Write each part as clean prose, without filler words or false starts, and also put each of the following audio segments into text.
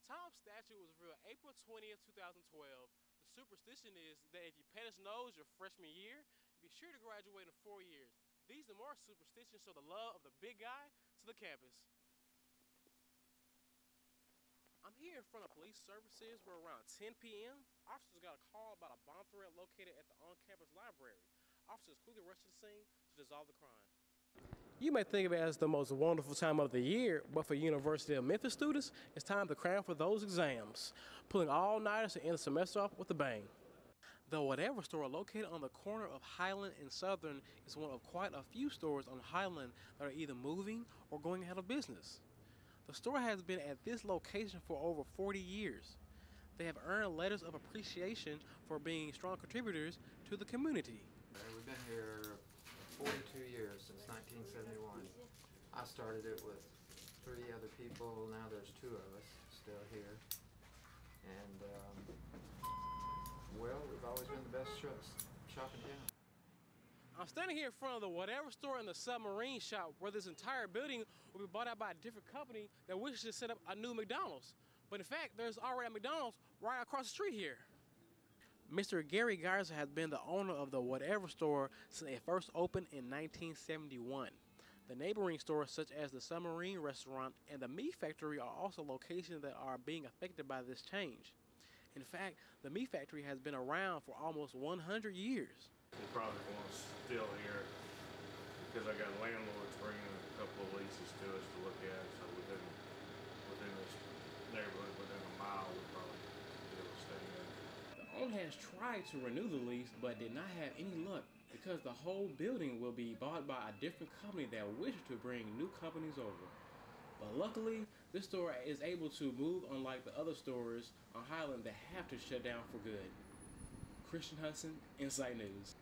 Tom's statue was revealed April 20th, 2012. The superstition is that if you pet his nose your freshman year, be sure to graduate in 4 years. These and more superstitions show the love of the big guy to the campus. I'm here in front of police services where around 10 p.m. officers got a call about a bomb threat located at the on-campus library. Officers quickly rushed to the scene to dissolve the crime. You may think of it as the most wonderful time of the year, but for University of Memphis students, it's time to cram for those exams, pulling all-nighters to end the semester off with a bang. The Whatever store, located on the corner of Highland and Southern, is one of quite a few stores on Highland that are either moving or going out of business. The store has been at this location for over 40 years. They have earned letters of appreciation for being strong contributors to the community. We've been here 42 years, since 1971. I started it with 3 other people. Now there's 2 of us still here. And, well, we've always been the best shop in town. I'm standing here in front of the Whatever store and the Submarine shop, where this entire building will be bought out by a different company that wishes to set up a new McDonald's. But in fact, there's already a McDonald's right across the street here. Mr. Gary Geyser has been the owner of the Whatever store since it first opened in 1971. The neighboring stores such as the Submarine restaurant and the Meat Factory are also locations that are being affected by this change. In fact, the Meat Factory has been around for almost 100 years. They probably want us still here because I got landlords bringing a couple of leases to us to look at. So within this neighborhood, within a mile, we'll probably be able to stay in. The owner has tried to renew the lease but did not have any luck because the whole building will be bought by a different company that wishes to bring new companies over. But luckily, this store is able to move, unlike the other stores on Highland that have to shut down for good. Christian Hudson, Insight News.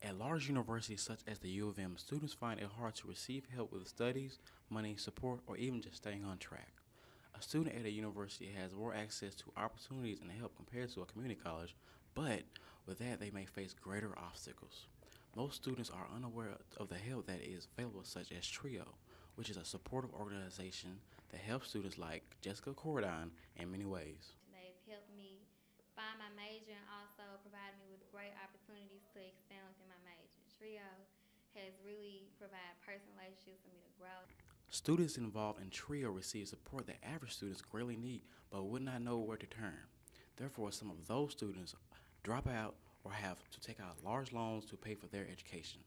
At large universities such as the U of M, students find it hard to receive help with studies, money, support, or even just staying on track. A student at a university has more access to opportunities and help compared to a community college, but with that they may face greater obstacles. Most students are unaware of the help that is available, such as TRIO, which is a supportive organization that helps students like Jessica Cordine in many ways. They've helped me find my major and also provided me with great opportunities to expand within my major. TRIO has really provided personal relationships for me to grow. Students involved in TRIO receive support that average students greatly need but would not know where to turn. Therefore, some of those students drop out or have to take out large loans to pay for their education.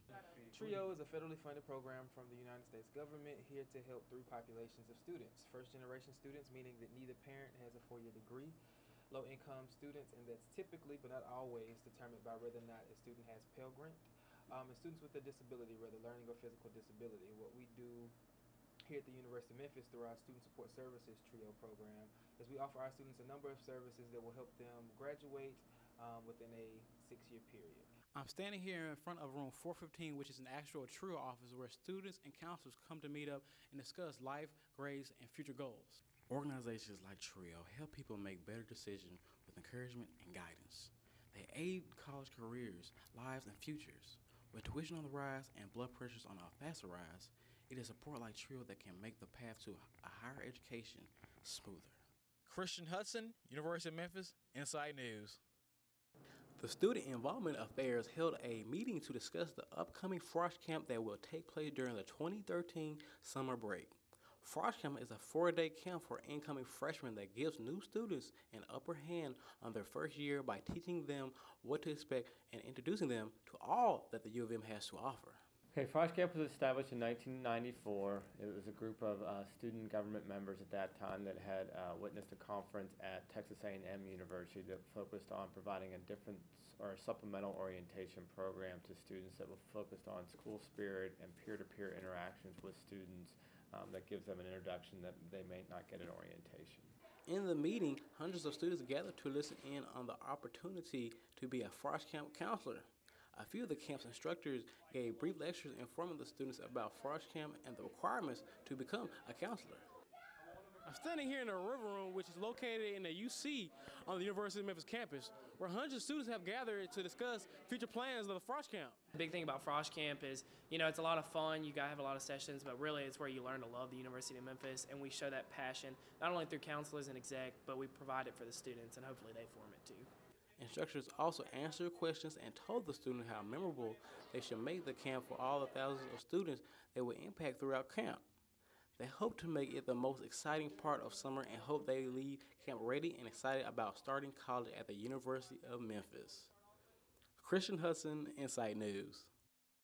TRIO is a federally funded program from the United States government here to help 3 populations of students. First-generation students, meaning that neither parent has a 4-year degree. Low-income students, and that's typically, but not always, determined by whether or not a student has Pell Grant. And students with a disability, whether learning or physical disability. What we do here at the University of Memphis through our Student Support Services TRIO program is we offer our students a number of services that will help them graduate within a 6-year period. I'm standing here in front of room 415, which is an actual TRIO office where students and counselors come to meet up and discuss life, grades, and future goals. Organizations like TRIO help people make better decisions with encouragement and guidance. They aid college careers, lives, and futures. With tuition on the rise and blood pressures on a faster rise, it is support like TRIO that can make the path to a higher education smoother. Christian Hudson, University of Memphis, Insight News. The Student Involvement Affairs held a meeting to discuss the upcoming Frosh Camp that will take place during the 2013 summer break. Frosh Camp is a 4-day camp for incoming freshmen that gives new students an upper hand on their first year by teaching them what to expect and introducing them to all that the U of M has to offer. Okay, Frosh Camp was established in 1994. It was a group of student government members at that time that had witnessed a conference at Texas A&M University that focused on providing a different or supplemental orientation program to students that were focused on school spirit and peer-to-peer interactions with students that gives them an introduction that they may not get an orientation. In the meeting, hundreds of students gathered to listen in on the opportunity to be a Frosh Camp counselor. A few of the camp's instructors gave brief lectures informing the students about Frosh Camp and the requirements to become a counselor. I'm standing here in the River Room, which is located in the UC on the University of Memphis campus, where hundreds of students have gathered to discuss future plans of the Frosh Camp. The big thing about Frosh Camp is, it's a lot of fun. You guys have a lot of sessions, but really it's where you learn to love the University of Memphis, and we show that passion not only through counselors and exec, but we provide it for the students, and hopefully they form it too. Instructors also answered questions and told the students how memorable they should make the camp for all the thousands of students they will impact throughout camp. They hope to make it the most exciting part of summer and hope they leave camp ready and excited about starting college at the University of Memphis. Christian Hudson, Insight News.